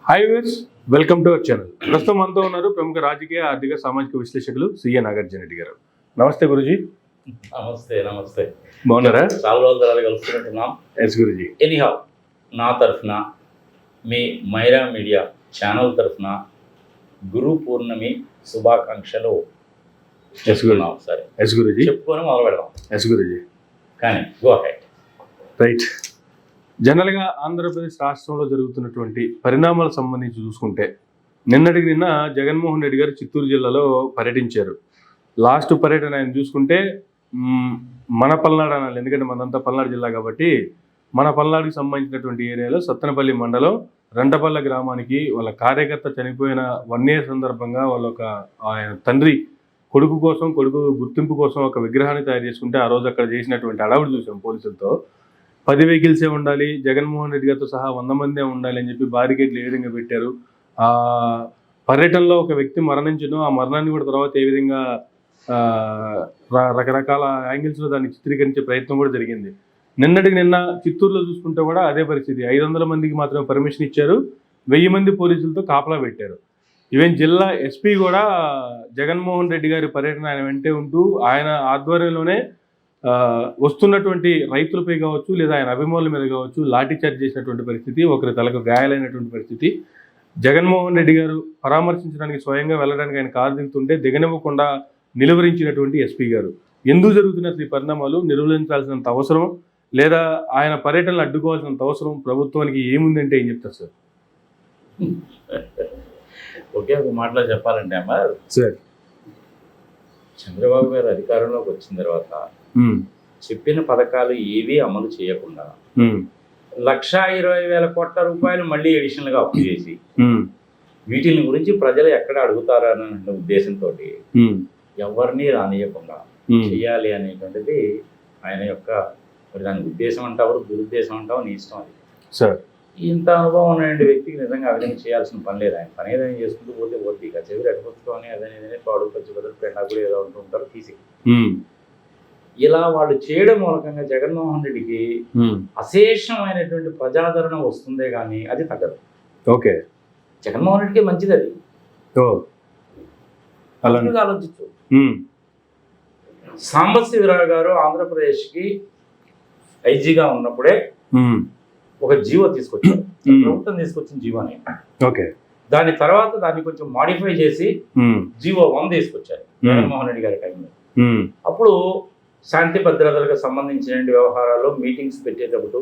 Hi viewers, welcome to our channel. ప్రస్తుతం మనతో ఉన్నారు ప్రముఖ రాజకీయ ఆర్థిక సామాజిక విశ్లేషకులు సిఎ నాగార్జున రెడ్డి గారు. నమస్తే గురుజీ. నమస్తే. బాగున్నారా? చాలా రోజుల తర్వాత కలుసుకుంటున్నాం. ఎస్ గురుజీ. ఎనీహౌ, నా తరఫున మీ మైరా మీడియా ఛానల్ తరఫున గురు పూర్ణమి శుభాకాంక్షలు చెప్పుకున్నాం. సరే, ఎస్ గురుజీ. చెప్పుకొని మొదలు పెడదాం. ఎస్ గురుజీ. కానీ గో హెడ్. రైట్. జనరల్గా ఆంధ్రప్రదేశ్ రాష్ట్రంలో జరుగుతున్నటువంటి పరిణామాలకు సంబంధించి చూసుకుంటే నిన్నటికి నిన్న జగన్మోహన్ రెడ్డి గారు చిత్తూరు జిల్లాలో పర్యటించారు. లాస్ట్ పర్యటన ఆయన చూసుకుంటే మన పల్నాడు అనాలి, ఎందుకంటే మనంతా పల్నాడు జిల్లా కాబట్టి మన పల్నాడుకి సంబంధించినటువంటి ఏరియాలో సత్తెనపల్లి మండలం రెంటపల్ల గ్రామానికి వాళ్ళ కార్యకర్త చనిపోయిన 1 year సందర్భంగా ఆయన తండ్రి కొడుకు గుర్తింపు కోసం ఒక విగ్రహాన్ని తయారు చేసుకుంటే ఆ రోజు అక్కడ చేసినటువంటి అడవుడు చూసాం. పోలీసులతో 10 vehicles ఉండాలి, జగన్మోహన్ రెడ్డి గారితో సహా 100 మందే ఉండాలి అని చెప్పి బారికేడ్లు ఏ విధంగా పెట్టారు. ఆ పర్యటనలో ఒక వ్యక్తి మరణించడం, ఆ మరణాన్ని కూడా తర్వాత ఏ విధంగా రకరకాల యాంగిల్స్లో దాన్ని చిత్రీకరించే ప్రయత్నం కూడా జరిగింది. నిన్నటికి నిన్న చిత్తూరులో చూసుకుంటే కూడా అదే పరిస్థితి. 500 మందికి మాత్రమే పర్మిషన్ ఇచ్చారు, 1000 మంది పోలీసులతో కాపలా పెట్టారు. ఈవెన్ జిల్లా ఎస్పీ కూడా జగన్మోహన్ రెడ్డి గారి పర్యటన ఆయన వెంటే ఉంటూ ఆయన ఆధ్వర్యంలోనే వస్తున్నటువంటి రైతులపై కావచ్చు లేదా ఆయన అభిమానుల మీద కావచ్చు లాఠీ చార్జ్ చేసినటువంటి పరిస్థితి, ఒకరి తలకు గాయాలైనటువంటి పరిస్థితి. జగన్మోహన్ రెడ్డి గారు పరామర్శించడానికి స్వయంగా వెళ్ళడానికి ఆయన కారు దిగుతుంటే దిగనివ్వకుండా నిలువరించినటువంటి ఎస్పీ గారు. ఎందుకు జరుగుతున్న ఈ పరిణామాలు? నిర్వహించాల్సినంత అవసరం లేదా ఆయన పర్యటనలు అడ్డుకోవాల్సినంత అవసరం ప్రభుత్వానికి ఏముందంటే ఏం చెప్తారు సార్? ఒకే ఒక మాటలో చెప్పాలంటే అమ్మా సార్, చంద్రబాబు గారు అధికారంలోకి వచ్చిన తర్వాత చెప్పిన పథకాలు ఏవి అమలు చేయకుండా 1,20,000 కోట్ల రూపాయలు మళ్ళీ అడిషనల్ గా అప్పు చేసి వీటిని గురించి ప్రజలు ఎక్కడ అడుగుతారన్న ఉద్దేశంతో ఎవరిని రానియకుండా చేయాలి అనేటువంటిది ఆయన యొక్క, మరి దాని ఉద్దేశం అంటావు దురుద్దేశం అంటావు నీ ఇష్టం. అది సార్, ఇంత అనుభవం ఉన్న వ్యక్తికి నిజంగా ఆ విధంగా చేయాల్సిన పని లేదు. ఆయన పని ఏదైనా చేసుకుంటూ పోతే పోతే ఇక చెవి రెట్టపుచ్చుకొని అదనేది పాడు ఖర్చు బదులు పెండా కూడా ఏదో ఉంటుంటారు తీసి ఇలా వాళ్ళు చేయడం మూలకంగా జగన్మోహన్ రెడ్డికి అశేషమైనటువంటి ప్రజాదరణ వస్తుందే కానీ అది తగ్గదు. ఓకే, జగన్మోహన్ రెడ్డికి మంచిది అది. ఆలోచించు. సాంబశివరావు గారు ఆంధ్రప్రదేశ్కి ఐజీగా ఉన్నప్పుడే ఒక జీవో తీసుకొచ్చారు, ప్రభుత్వం తీసుకొచ్చిన జీవోని. ఓకే, దాని తర్వాత దాన్ని కొంచెం మాడిఫై చేసి జీవో 1 తీసుకొచ్చారు జగన్మోహన్ రెడ్డి గారి టైంలో. అప్పుడు శాంతి భద్రతలకు సంబంధించిన వ్యవహారాల్లో మీటింగ్స్ పెట్టేటప్పుడు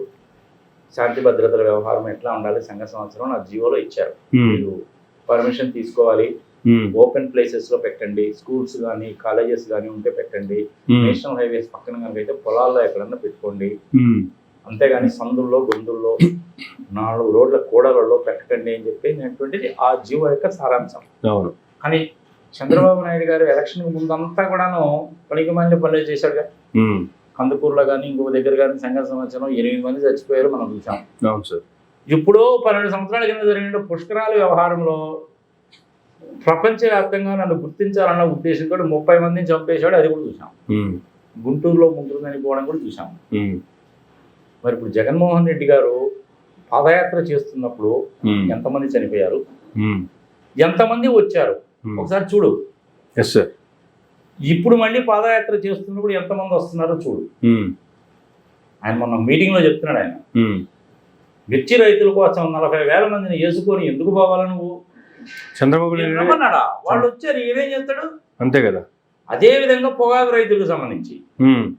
శాంతి భద్రతల వ్యవహారం ఎట్లా ఉండాలి సంఘ సంవత్సరం ఆ జీవోలో ఇచ్చారు. మీరు పర్మిషన్ తీసుకోవాలి, ఓపెన్ ప్లేసెస్ లో పెట్టండి, స్కూల్స్ కానీ కాలేజెస్ కానీ ఉంటే పెట్టండి, నేషనల్ హైవేస్ పక్కన కనుక అయితే పొలాల్లో ఎక్కడన్నా పెట్టుకోండి, అంతేగాని సందుల్లో గొంతుల్లో 4 రోడ్ల కూడలలో పెట్టకండి అని చెప్పేటువంటిది ఆ జీవో యొక్క సారాంశం. కానీ చంద్రబాబు నాయుడు గారు ఎలక్షన్ ముందంతా కూడాను పనికి మంది పనులు చేశాడుగా. కందుకూరులో కానీ ఇంకొక దగ్గర కానీ సంఘ సంవత్సరం 8 మంది చచ్చిపోయారు మనం చూసాం. ఇప్పుడు 12 సంవత్సరాల కింద జరిగిన పుష్కరాల వ్యవహారంలో ప్రపంచవ్యాప్తంగా నన్ను గుర్తించాలన్న ఉద్దేశంతో 30 మందిని చంపేశాడు, అది కూడా చూసాం. గుంటూరులో ముగ్గురు చనిపోవడం కూడా చూసాం. మరి ఇప్పుడు జగన్మోహన్ రెడ్డి గారు పాదయాత్ర చేస్తున్నప్పుడు ఎంతమంది చనిపోయారు, ఎంతమంది వచ్చారు ఒకసారి చూడు. ఇప్పుడు మళ్ళీ పాదయాత్ర చేస్తున్నప్పుడు ఎంతమంది వస్తున్నారో చూడు. ఆయన మొన్న మీటింగ్ లో చెప్తున్నాడు, ఆయన మిర్చి రైతుల కోసం 40,000 మందిని వేసుకొని ఎందుకు పోవాలా నువ్వు? చంద్రబాబు రమ్మన్నాడా? వాళ్ళు వచ్చారు, ఏమేం చెప్తాడు? అంతే కదా. అదే విధంగా పొగాకు రైతులకు సంబంధించి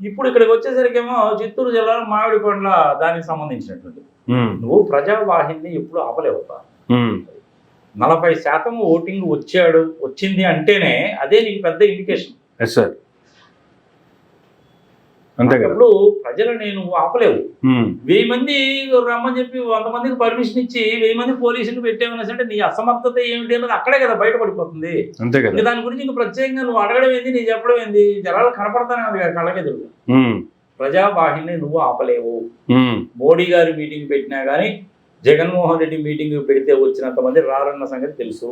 ఇప్పుడు ఇక్కడికి వచ్చేసరికేమో చిత్తూరు జిల్లాలో మామిడి పండ్ల దానికి సంబంధించినటువంటి నువ్వు ప్రజావాహిని ఎప్పుడు ఆపలేవు. 40% ఓటింగ్ వచ్చింది అంటేనే అదే నీకు పెద్ద ఇండికేషన్. అంతేప్పుడు ప్రజలని నువ్వు ఆపలేవు. 1000 మంది రమ్మని చెప్పి 100 మందికి పర్మిషన్ ఇచ్చి 1000 మంది పోలీసులు పెట్టేమన్నా అంటే నీ అసమర్థత ఏమిటి అన్నది అక్కడే కదా బయటపడిపోతుంది. దాని గురించి ఇంక ప్రత్యేకంగా నువ్వు అడగడం ఏంది, నీ చెప్పడం ఏంది, జనాలు కనపడతానే ఉంది కదా కళ్ళకెదురు. ప్రజావాహిని నువ్వు ఆపలేవు. మోడీ గారి మీటింగ్ పెట్టినా గానీ జగన్మోహన్ రెడ్డి మీటింగ్ పెడితే వచ్చినంత మంది రారన్న సంగతి తెలుసు.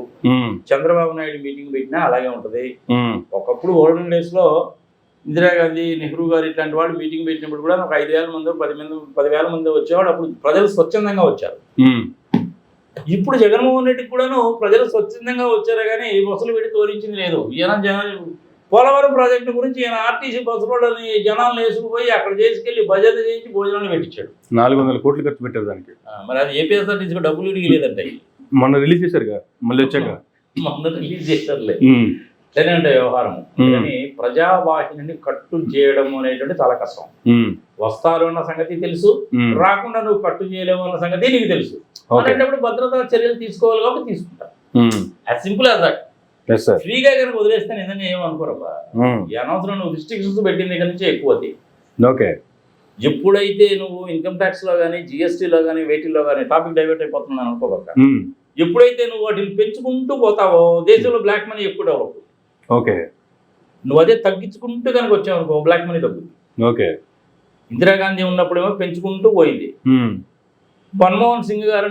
చంద్రబాబు నాయుడు మీటింగ్ పెట్టినా అలాగే ఉంటది. ఒకప్పుడు ఓల్డెన్ డేస్ లో ఇందిరాగాంధీ, నెహ్రూ గారు ఇట్లాంటి వాళ్ళు మీటింగ్ పెట్టినప్పుడు కూడా ఒక 5,000 మంది 10,000 మంది వచ్చేవాడు. అప్పుడు ప్రజలు స్వచ్ఛందంగా వచ్చారు. ఇప్పుడు జగన్మోహన్ రెడ్డికి కూడాను ప్రజలు స్వచ్ఛందంగా వచ్చారు కానీ బస్సులు పెట్టి తోలించింది లేదు. పోలవరం ప్రాజెక్టు గురించి ఈయన ఆర్టీసీ బస్సులని జనాలను వేసుకుపోయి అక్కడ చేసుకెళ్లి భజన చేయించి భోజనాలు పెట్టించాడు. 400 కోట్లు ఖర్చు పెట్టారు దానికి. మరి అది ఏపీఎస్ఆర్టీసీకి డబ్బులు ఇడిగి లేదంటే మొన్న రిలీజ్ చేశారుగా, మళ్ళీ వచ్చాక మొన్న రిలీజ్ చేశారులే. సరే అంటే వ్యవహారం కానీ ప్రజావాహిని కట్టు చేయడం అనేటువంటి చాలా కష్టం. వస్తారు అన్న సంగతి తెలుసు, రాకుండా నువ్వు కట్టు చేయలేవు అన్న సంగతి నీకు తెలుసు. అలాంటప్పుడు భద్రతా చర్యలు తీసుకోవాలి కాబట్టి తీసుకుంటారు. As simple as that. ఫ్రీగా కనుక వదిలేస్తే నిజంగా ఏమనుకోరబ్బా. ఈ అనవసరం నువ్వు రిస్ట్రిక్షన్స్ పెట్టిన దగ్గర నుంచి ఎక్కువ అవుతాయి. ఓకే, ఎప్పుడైతే నువ్వు ఇన్కమ్ ట్యాక్స్ లో కానీ జిఎస్టీలో కానీ వేటిల్లో కానీ టాపిక్ డైవర్ట్ అయిపోతున్నాను అనుకోక, ఎప్పుడైతే నువ్వు వాటిని పెంచుకుంటూ పోతావో దేశంలో బ్లాక్ మనీ ఎక్కువ డెవలప్. ఓకే, నువ్వు అదే తగ్గించుకుంటూ కనుక వచ్చావు అనుకో బ్లాక్ మనీ తగ్గుతుంది. ఓకే, ఇందిరాగాంధీ ఉన్నప్పుడేమో పెంచుకుంటూ పోయింది. మన్మోహన్ సింగ్ గారు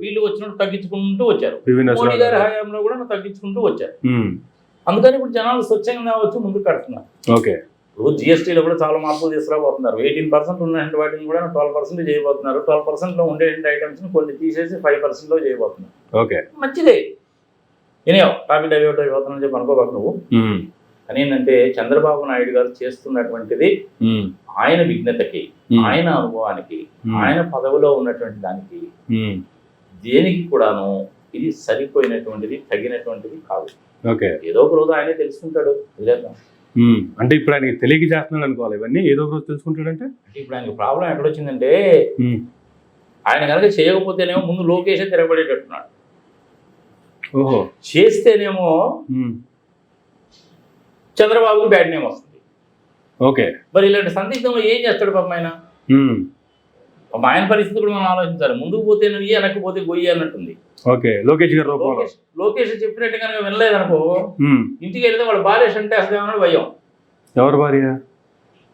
వీళ్ళు వచ్చినట్టు తగ్గించుకుంటూ వచ్చారు. మోడీ గారి హయాంలో కూడా తగ్గించుకుంటూ వచ్చారు. అందుకని ఇప్పుడు జనాలు స్వచ్ఛంగా వచ్చి ముందుకు కడుతున్నారు. ఓకే, ఇప్పుడు జిఎస్టీలో కూడా చాలా మార్పులు తీసుకురాబోతున్నారు. 18% ఉన్న వాటిని కూడా 12% చేయబోతున్నారు. 12% లో ఉండే ఐటమ్స్ కొన్ని తీసేసి 5% లో చేయబోతున్నారు. ఓకే, మంచిదే. ఏనేవో టాపిక్ డైవర్ట్ అయిపోతున్నాను చెప్పి అనుకోబాకు నువ్వు. కానీ ఏంటంటే చంద్రబాబు నాయుడు గారు చేస్తున్నటువంటిది ఆయన విఘ్నతకి, ఆయన అనుభవానికి, ఆయన పదవిలో ఉన్నటువంటి దానికి దేనికి కూడాను ఇది సరిపోయినటువంటిది, తగినటువంటిది కాదు. ఓకే, ఏదో ఒక రోజు ఆయనే తెలుసుకుంటాడు. వదిలేద్దాం. అంటే ఇప్పుడు ఆయనకి తెలియక చేస్తున్నాడు అనుకోవాలి. ఇవన్నీ ఏదో ఒక రోజు తెలుసుకుంటాడంటే ఇప్పుడు ఆయనకి ప్రాబ్లం ఎక్కడొచ్చిందంటే ఆయన కనుక చేయకపోతేనేమో ముందు లోకేషే తిరగబడేటట్టున్నాడు. ఓహో, చేస్తేనేమో చంద్రబాబుకి బ్యాడ్ నేమ్ వస్తుంది. ఓకే, మరి ఇలాంటి సందిగ్ధంలో ఏం చేస్తాడు పాపం ఆయన? ఆయన పరిస్థితి కూడా మనం ఆలోచించాలి. ముందుకు పోతే నువ్వు వెనక్కి పోతే గొయ్యి అన్నట్టుంది. ఓకే, లోకేష్ చెప్పినట్టు కనుక వినలేదనుకో ఇంటికి వెళ్తే వాళ్ళ భార్య షంటేస్తామని భయం. ఎవరు భార్య?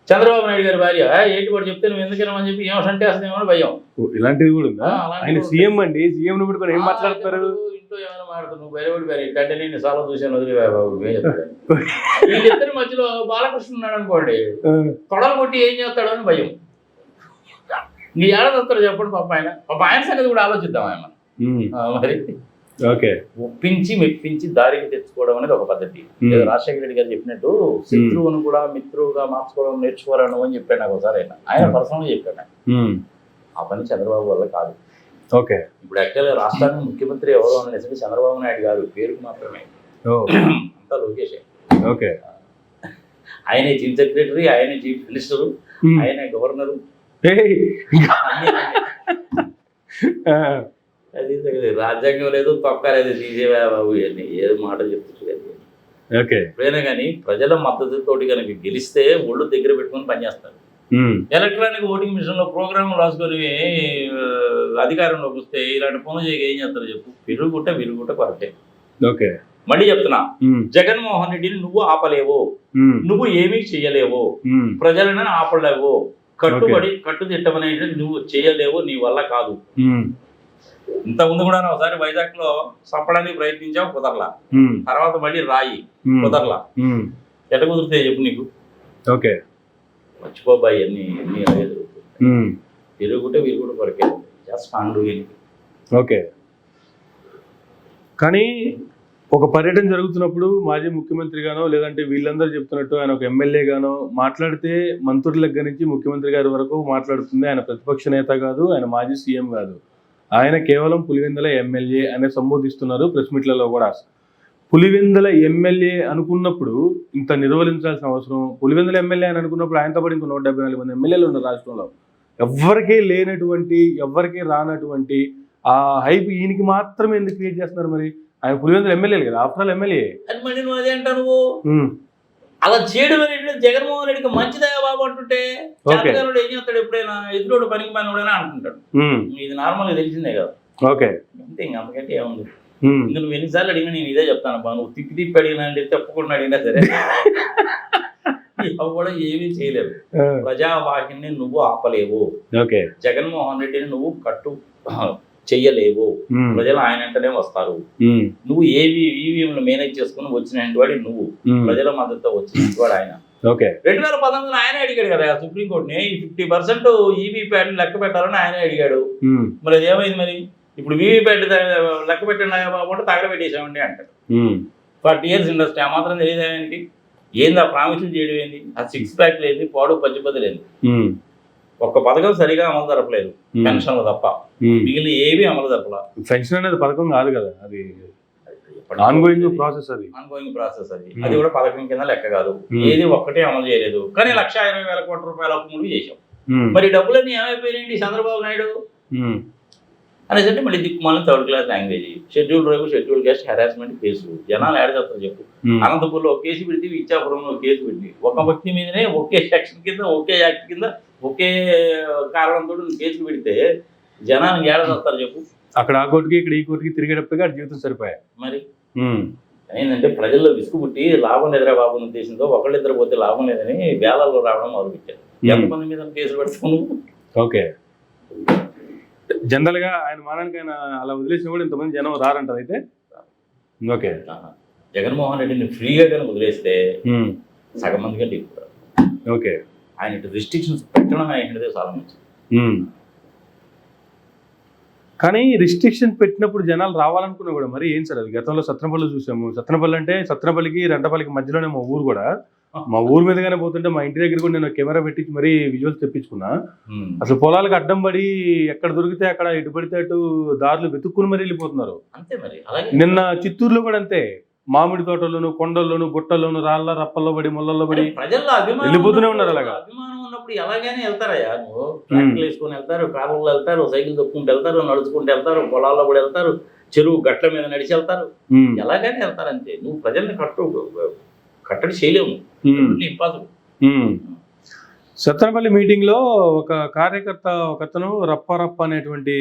చంద్రబాబు నాయుడు గారి భార్య. ఏంటి వాడు చెప్తే నువ్వు ఎందుకని చెప్పి ఏమో షంటేస్తామని భయం. ఇలాంటిది కూడా ఉందా? ఆయన సీఎం అండి, సీఎం ను పెట్టుకొని ఏం మాట్లాడతారు? ఇంట్లో ఏమైనా మాట్లాడుతావు నువ్వు బయట అంటే నేను చాలా చూసాను వదిలిబాబు. వీళ్ళిద్దరి మధ్యలో బాలకృష్ణ ఉన్నాడు అనుకోండి, తొడలు కొట్టి ఏం చేస్తాడు అని భయం. నీ ఏడాది వస్తాడు చెప్పండి పాప ఆయన. పాప ఆయన సంగతి కూడా ఆలోచిద్దాం. ఆయన మరి ఓకే, ఒప్పించి మెప్పించి దారికి తెచ్చుకోవడం అనేది ఒక పద్ధతి. రాజశేఖర రెడ్డి గారు చెప్పినట్టు శత్రువును కూడా మిత్రువుగా మార్చుకోవడం నేర్చుకోవాలను అని చెప్పాడు నాకు ఒకసారి. ఆయన పర్సనల్గా చెప్పాడు. ఆ పని చంద్రబాబు వల్ల కాదు. ఓకే, ఇప్పుడు యాక్చువల్గా రాష్ట్రానికి ముఖ్యమంత్రి ఎవరు అని నిజంగా చంద్రబాబు నాయుడు గారు పేరుకు మాత్రమే, అంతా లోకేషే. ఓకే, ఆయనే చీఫ్ సెక్రటరీ, ఆయనే చీఫ్ మినిస్టరు, ఆయనే గవర్నరు. అది రాజ్యాంగం లేదు, తొక్క లేదు, తీసేవా బాబు ఇవన్నీ ఏదో మాటలు చెప్తుంది. ఎప్పుడైనా కానీ ప్రజల మద్దతుతోటి కనుక గెలిస్తే ఒళ్ళు దగ్గర పెట్టుకొని పనిచేస్తారు. ఎలక్ట్రానిక్ ఓటింగ్ మిషన్ లో ప్రోగ్రామ్ రాసుకొని అధికారంలోకి వస్తే ఇలాంటి పనులు చేయక ఏం చేస్తారు చెప్పు? విరుగుట కొరకే. ఓకే, మళ్ళీ చెప్తున్నా, జగన్మోహన్ రెడ్డిని నువ్వు ఆపలేవు, నువ్వు ఏమీ చెయ్యలేవు, ప్రజలను ఆపలేవు, కట్టుదిట్టమనేది నువ్వు చేయలేవు, నీ వల్ల కాదు. ఇంతకుముందు కూడా ఒకసారి వైజాగ్ లో చంపడానికి ప్రయత్నించావు, కుదరలా. తర్వాత మళ్ళీ రాయి, కుదరలా. ఎట్ట కుదిరితే చెప్పు నీకు? ఓకే, మర్చిపోబాయి అన్ని అలాగే జరుగుతుంది. విరుగుట కొరకే. Just and. ఓకే, కానీ ఒక పర్యటన జరుగుతున్నప్పుడు మాజీ ముఖ్యమంత్రి గానో లేదంటే వీళ్ళందరూ చెప్తున్నట్టు ఆయన ఒక ఎమ్మెల్యే గానో మాట్లాడితే మంత్రుల దగ్గర నుంచి ముఖ్యమంత్రి గారి వరకు మాట్లాడుతుంది. ఆయన ప్రతిపక్ష నేత కాదు, ఆయన మాజీ సీఎం కాదు, ఆయన కేవలం పులివెందుల ఎమ్మెల్యే అనే సంబోధిస్తున్నారు ప్రెస్ మీట్లలో కూడా. పులివెందుల ఎమ్మెల్యే అనుకున్నప్పుడు ఇంత నిర్వహించాల్సిన అవసరం, పులివెందుల ఎమ్మెల్యే అని అనుకున్నప్పుడు ఆయనతో పాటు ఇంకో 174 మంది ఎమ్మెల్యేలు ఉన్నారు రాష్ట్రంలో. ఎవ్వరికీ లేనటువంటి, ఎవ్వరికీ రానటువంటి ఆ హైప్ ఈయనకి మాత్రమే ఎందుకు క్రియేట్ చేస్తున్నారు? మరి ఆయన పులివెందుల ఎమ్మెల్యేలు కదా, ఆఫ్టర్ ఆల్ ఎమ్మెల్యే. మళ్ళీ నువ్వు అదే అంటావు. నువ్వు అలా చేయడం అనేది జగన్మోహన్ రెడ్డికి మంచిదయా బాబు అంటుంటే చేతగానుడు ఏం చేస్తాడు? ఎప్పుడైనా ఎదురోడు పనికి పనివాడైనా అనుకుంటాడు. ఇది నార్మల్గా తెలిసిందే కదా. ఓకే, అంతే, ఇంక అంతకంటే ఏముంది. ఇంకా నువ్వు ఎన్నిసార్లు అడిగినా నేను ఇదే చెప్తాను బా, నువ్వు తిప్పి అడిగినా అంటే తప్పకుండా అడిగినా సరే అవి కూడా ఏమీ చేయలేవు. ప్రజావాహిని నువ్వు ఆపలేవు, జగన్మోహన్ రెడ్డిని నువ్వు కట్టు చెయ్యలేవు. ప్రజలు ఆయన వెంటనే వస్తారు. నువ్వు ఈవీఎంలు మేనేజ్ చేసుకుని వచ్చిన వాడి నువ్వు, ప్రజల మద్దతు వచ్చిన వాడు ఆయన. ఓకే 2019 ఆయన అడిగాడు కదా సుప్రీంకోర్టుని, ఈ 50% ఈవీప్యాట్ లెక్క పెట్టాలని ఆయన అడిగాడు. మరి అది ఏమైంది? మరి ఇప్పుడు వీవీప్యాట్ లెక్క పెట్టండి కాబట్టి తగలబెట్టేసామండి అంటాడు. 40 years ఇండస్ట్రీ, ఆ మాత్రం తెలియదు ఆయనకి. ఏంది ఆ ప్రామిసులు చేయడం ఏంది? ఆ 6 ప్యాక్ లేదు, పాడు పచ్చిపతి లేదు. ఒక్క పథకం సరిగా అమలు జరపలేదు, పెన్షన్లు తప్ప. మిగిలిన ఏవి అమలు జరపలా. పెన్షన్ అనేది పథకం కాదు కదా, అది ఆన్గోయింగ్ ప్రాసెస్. అది కూడా పథకం కింద లెక్క కాదు. ఏది ఒక్కటే అమలు చేయలేదు. కానీ 1,20,000 కోట్ల రూపాయల అప్పు ముందు చేశాం. మరి డబ్బులన్నీ ఏమైపోయినాయండి చంద్రబాబు నాయుడు అనేసి అంటే మళ్ళీ దిక్కుమాలని 3rd class language, schedule drive, schedule caste harassment case. జనాలు యాడ్ చేస్తారు చెప్పు. అనంతపూర్లో ఒక కేసు పెడితే, ఇచ్చాపురంలో ఒక కేసు పెట్టి, ఒక వ్యక్తి మీదనే ఒకే సెక్షన్ కింద, ఒకే యాక్ట్ కింద, ఒకే కారణంతో కేసులు పెడితే జనానికి ఏడ చేస్తారు చెప్పు. అక్కడ ఆ కోర్టుకి ఇక్కడ ఈ కోర్టుకి తిరిగేటప్పటికి ఆ జీవితం సరిపోయా. మరి ఏంటంటే ప్రజల్లో విసుగు పుట్టి లాభం లేదురా బాబు ఉద్దేశంతో ఒకళ్ళిద్దరు పోతే లాభం లేదని వేలాల్లో రావడం మొదలుపెట్టారు. ఎంతమంది మీద కేసులు పెట్టుకుని. ఓకే, జనరల్ గా ఆయన మానానికి ఆయన అలా వదిలేసిన కూడా ఇంతమంది జనం రారంటారు అయితే. ఓకే, జగన్మోహన్ రెడ్డిని ఫ్రీగా కానీ వదిలేస్తే సగం మంది కంటే ఎక్కువ. ఓకే, ఆయన రిస్ట్రిక్షన్స్ పెట్టడం ఆయనదే చాలా మంచిది. కానీ రిస్ట్రిక్షన్ పెట్టినప్పుడు జనాలు రావాలనుకున్నా కూడా మరి ఏం సార్ అది? గతంలో సత్రపల్లి చూసాము. సత్రపల్లి అంటే సత్రపల్లికి రెంటపల్లికి మధ్యలోనే మా ఊరు కూడా. మా ఊరు మీదగానే పోతుంటే మా ఇంటి దగ్గర కూడా నేను కెమెరా పెట్టి మరీ విజువల్స్ తెప్పించుకున్నా. అసలు పొలాలకు అడ్డం పడి ఎక్కడ దొరికితే అక్కడ ఎటు పడితే అటు దారులు వెతుక్కుని మరీ వెళ్ళిపోతున్నారు. అంతే మరి. నిన్న చిత్తూరులో కూడా అంతే, మామిడి తోటల్లోను, కొండల్లోను, గుట్టల్లోను, రాళ్ళ రప్పల్లో పడి, ముళ్ళల్లో పడి ప్రజల్లో వెళ్ళిపోతూనే ఉన్నారు. అలాగా అభిమానం ఉన్నప్పుడు ఎలాగైనా వెళ్తారయ్యా. నువ్వు ట్రాక్టర్లు వేసుకొని వెళ్తారు, కార్లలో వెళ్తారు, సైకిల్ తొక్కుంటూ వెళ్తారు, నడుచుకుంటూ వెళ్తారు, పొలాల్లో కూడా వెళ్తారు, చెరువు గట్ల మీద నడిచి వెళ్తారు. ఎలాగైనా వెళ్తారంతే. నువ్వు ప్రజల్ని కట్టడి చేయలేము. సత్తెనపల్లి మీటింగ్ లో ఒక కార్యకర్త ఒకతను రప్ప అనేటువంటి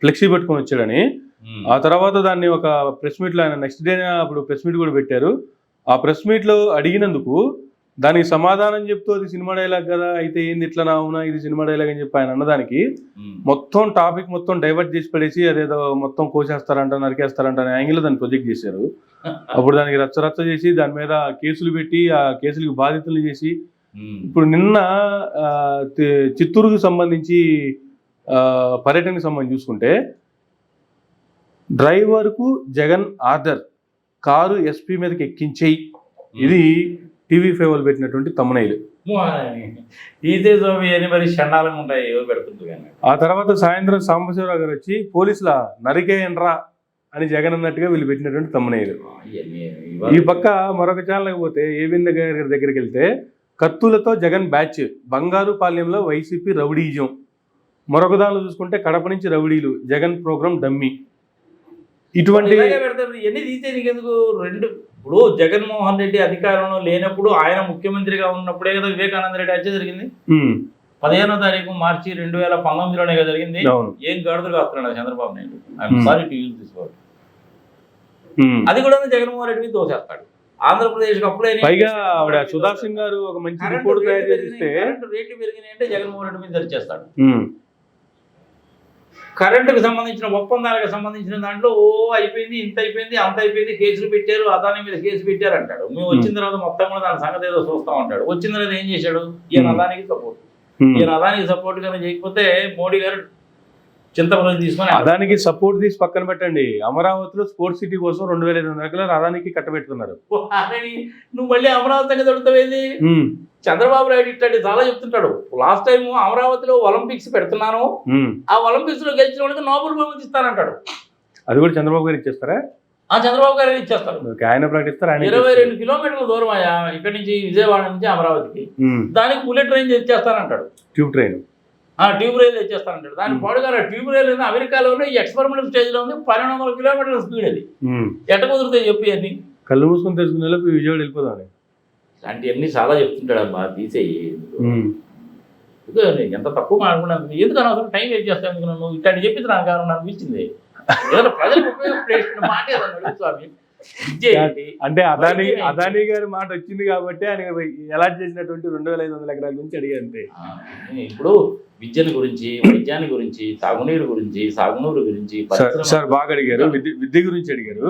ఫ్లెక్సీ పెట్టుకొని వచ్చాడని, ఆ తర్వాత దాన్ని ఒక ప్రెస్ మీట్ లో ఆయన నెక్స్ట్ డే అప్పుడు ప్రెస్ మీట్ కూడా పెట్టారు. ఆ ప్రెస్ మీట్ లో అడిగినందుకు దానికి సమాధానం చెప్తూ అది సినిమా డైలాగ్ కదా, అయితే ఏంది ఇట్లా అవునా ఇది సినిమా డైలాగ్ అని చెప్పి ఆయన అన్నదానికి మొత్తం టాపిక్ మొత్తం డైవర్ట్ చేసి పడేసి అదేదో మొత్తం కోసేస్తారంట, నరికేస్తారంట అనే యాంగిల్ దాన్ని ప్రొజెక్ట్ చేశారు. అప్పుడు దానికి రచ్చరచ్చ చేసి దాని మీద కేసులు పెట్టి ఆ కేసులకు బాధితులు చేసి, ఇప్పుడు నిన్న చిత్తూరుకు సంబంధించి పర్యటనకు సంబంధించి చూసుకుంటే డ్రైవర్కు జగన్ ఆర్డర్, కారు ఎస్పీ మీదకి ఎక్కించేయి, ఇది టీవీ ఫేవర్ పెట్టినటువంటి తమ్మునైలు. ఆ తర్వాత సాయంత్రం సాంబశివరావు గారు వచ్చి పోలీసుల నరికేయన్రా అని జగన్ అన్నట్టుగా వీళ్ళు పెట్టినటువంటి తమ్మునైలు. ఈ పక్క మరొక ఛానల్ పోతే ఏవింద గారి దగ్గరికి వెళ్తే కత్తులతో జగన్ బ్యాచ్, బంగారుపాలెంలో వైసీపీ రౌడీజం, మరొక దానిలో చూసుకుంటే కడప నుంచి రౌడీలు, జగన్ ప్రోగ్రామ్ డమ్మీ. ఇటువంటి ఎన్ని తీసే నీకెందుకు? ఇప్పుడు జగన్మోహన్ రెడ్డి అధికారంలో లేనప్పుడు ఆయన ముఖ్యమంత్రిగా ఉన్నప్పుడే కదా వివేకానంద రెడ్డి హత్య జరిగింది. 15వ తారీఖు మార్చి 2019లోనే కదా జరిగింది. ఏం గాడుదలు కాస్తున్నాడు Chandrababu Naidu. I'm sorry to use this word. అది కూడా జగన్మోహన్ రెడ్డి మీద తోసేస్తాడు. ఆంధ్రప్రదేశ్ అప్పుడే పైగా ఆవిడ సుధా సింగ్ గారు ఒక మంచి రిపోర్ట్ తయారు చేస్తే రేట్లు పెరిగినాయి అంటే జగన్మోహన్ రెడ్డి మీద తెరిచేస్తాడు. కరెంటుకు సంబంధించిన ఒప్పందాలకు సంబంధించిన దాంట్లో అయిపోయింది, ఇంత అయిపోయింది, అంత అయిపోయింది, కేసులు పెట్టారు, అదాని మీద కేసు పెట్టారు అంటాడు. మేము వచ్చిన తర్వాత మొత్తం కూడా దాని సంగతి ఏదో చూస్తాం అంటాడు. వచ్చిన తర్వాత ఏం చేశాడు? ఈయన అదానికి సపోర్ట్. ఈయన అదానికి సపోర్ట్ కానీ చేయకపోతే మోడీ గారు చింతపల్లి తీసుకొని అదానికి సపోర్ట్ తీసి పక్కన పెట్టండి. అమరావతిలో స్పోర్ట్స్ సిటీ కోసం 2,500 ఎకరాలు అదానికి కట్టబెట్టుకున్నారు. నువ్వు మళ్ళీ అమరావతి దగ్గర దొరుకుతావేది? చంద్రబాబు నాయుడు ఇట్లాంటి చాలా చెప్తుంటాడు. లాస్ట్ టైం అమరావతిలో ఒలింపిక్స్ పెడుతున్నాను, ఆ ఒలింపిక్స్ లో గెలిచిన వాళ్ళకి నోబెల్ బహుమతి ఇస్తానంటాడు. అది కూడా చంద్రబాబు గారు ఇచ్చేస్తారా? చంద్రబాబు గారు ఇచ్చేస్తారు. ఆయన ప్రకటిస్తారు. 22 కిలోమీటర్ల దూరం అయ్యా ఇక్కడ నుంచి, విజయవాడ నుంచి అమరావతికి. దానికి బుల్లెట్ ట్రైన్ తెచ్చేస్తానంటాడు. ట్యూబ్ ట్రైన్ తెచ్చేస్తానంటాడు. దాని పాడుగా ట్యూబ్ రైల్ అమెరికాలోనే ఎక్స్పెరిమెంటల్ స్టేజ్ లో ఉంది. 1200 కిలోమీటర్ల స్పీడ్ అది. ఎట్ట కుదిరితే చెప్పి అన్ని కళ్ళు మూసుకొని తెలుసుకునే విజయవాడ వెళ్ళిపోదాం. ఇలాంటివన్నీ చాలా చెప్తుంటాడు. అమ్మా తీసేయి, ఎంత తక్కువ మాట్లాడుకున్నాను, ఎందుకు అనవసరం టైం వేస్ట్ చేస్తాను నువ్వు ఇట్లాంటి చెప్పి నాకు కారణం అనిపించింది. ఏదైనా ప్రజలకు ఉపయోగపడే మాట ఏదన్నా స్వామి. అంటే అదానీ గారి మాట వచ్చింది కాబట్టి ఆయన ఎలా చేసినటువంటి 2,500 ఎకరాల గురించి అడిగా అంతే. ఇప్పుడు విద్యను గురించి, వైద్యాన్ని గురించి, తాగునీరు గురించి, సాగునీరు గురించి సార్ బాగా అడిగారు. విద్య గురించి అడిగారు,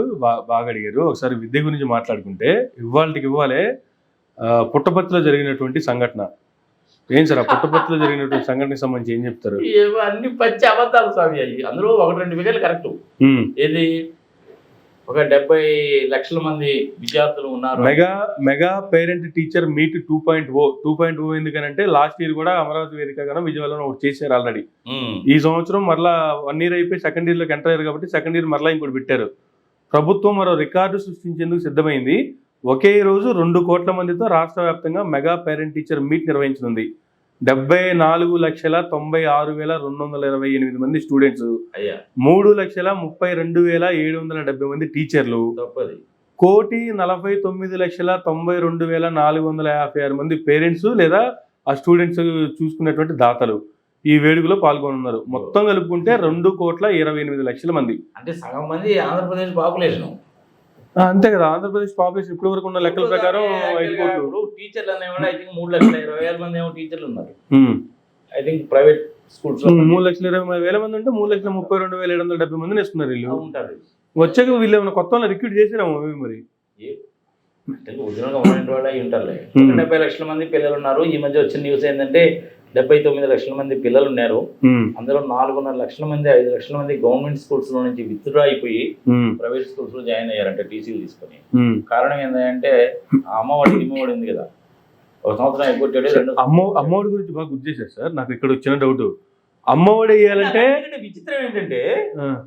బాగా అడిగారు. ఒకసారి విద్య గురించి మాట్లాడుకుంటే ఇవాళకి ఇవ్వాలే పుట్టపర్తిలో జరిగినటువంటి సంఘటన ఏం సార్? ఆ పుట్టపర్తిలో జరిగినటువంటి సంఘటనకి సంబంధించి ఏం చెప్తారు? ఏవో అన్ని పచ్చి అబద్ధాలు స్వామి అయ్యి. అందులో 1-2 విషయాలు కరెక్ట్. ఏది ఒక 70 లక్షల మంది విద్యార్థులు ఉన్నారు. మెగా పేరెంట్ టీచర్ మీట్ 2.0 ఎందుకనంటే లాస్ట్ ఇయర్ కూడా అమరావతి వేదిక గాను విజయవాడలో ఒకటి చేశారు ఆల్రెడీ. ఈ సంవత్సరం మరలా 1 ఇయర్ అయిపోయి సెకండ్ ఇయర్ లోకి ఎంటర్ అయ్యారు కాబట్టి సెకండ్ ఇయర్ మరలా ఇంకోటి పెట్టారు. ప్రభుత్వం మరో రికార్డు సృష్టించేందుకు సిద్ధమైంది. ఒకే రోజు 2 కోట్ల మందితో రాష్ట్ర వ్యాప్తంగా మెగా పేరెంట్ టీచర్ మీట్ నిర్వహించనుంది. 74,96,228 మంది స్టూడెంట్స్, 3,32,770 మంది టీచర్లు, 1,49,92,456 మంది పేరెంట్స్ లేదా ఆ స్టూడెంట్స్ చూసుకున్నటువంటి దాతలు ఈ వేడుకలో పాల్గొనున్నారు. మొత్తం కలుపుకుంటే 2,28,00,000 మంది. అంటే సగం మంది ఆంధ్రప్రదేశ్ పాపులేషన్. అంతే కదా, ఆంధ్రప్రదేశ్ పాపులేషన్ ఇప్పటి వరకు ఉన్న లెక్కల ప్రకారం 5 కోట్లు. టీచర్లు అనేవాళ్ళు ఐ థింక్ 3,20,000 మంది ఏమో టీచర్లు ఉన్నారు. ఐ థింక్ ప్రైవేట్ స్కూల్స్ 3,20,000 మంది ఉంటే 3,32,770 మందిని ఇస్తున్నారు వీళ్ళు. ఉంటారు. వచ్చాక వీళ్ళు ఏమైనా కొత్త వాళ్ళని రిక్రూట్ చేసినాము మరి. ఒరిజినల్గా ఉన్నటువంటి వాళ్ళు అయి ఉంటారులే. 70 లక్షల మంది పిల్లలు ఉన్నారు. ఈ మధ్య వచ్చిన న్యూస్ ఏంటంటే 79 లక్షల మంది పిల్లలు ఉన్నారు. అందులో 4.5 లక్షల మంది 5 లక్షల మంది గవర్నమెంట్ స్కూల్స్ లో నుంచి విత్డ్రా అయిపోయి ప్రైవేట్ స్కూల్స్ లో జాయిన్ అయ్యారంట టీసీలు తీసుకుని. కారణం ఏంటంటే అమ్మఒడి ఉంది కదా, ఒక సంవత్సరం అయిపోయాడు. అమ్మఒడి గురించి బాగా గుర్తు చేశారు సార్. నాకు ఇక్కడ వచ్చిన డౌట్, అమ్మఒడి వేయాలంటే విచిత్రం ఏంటంటే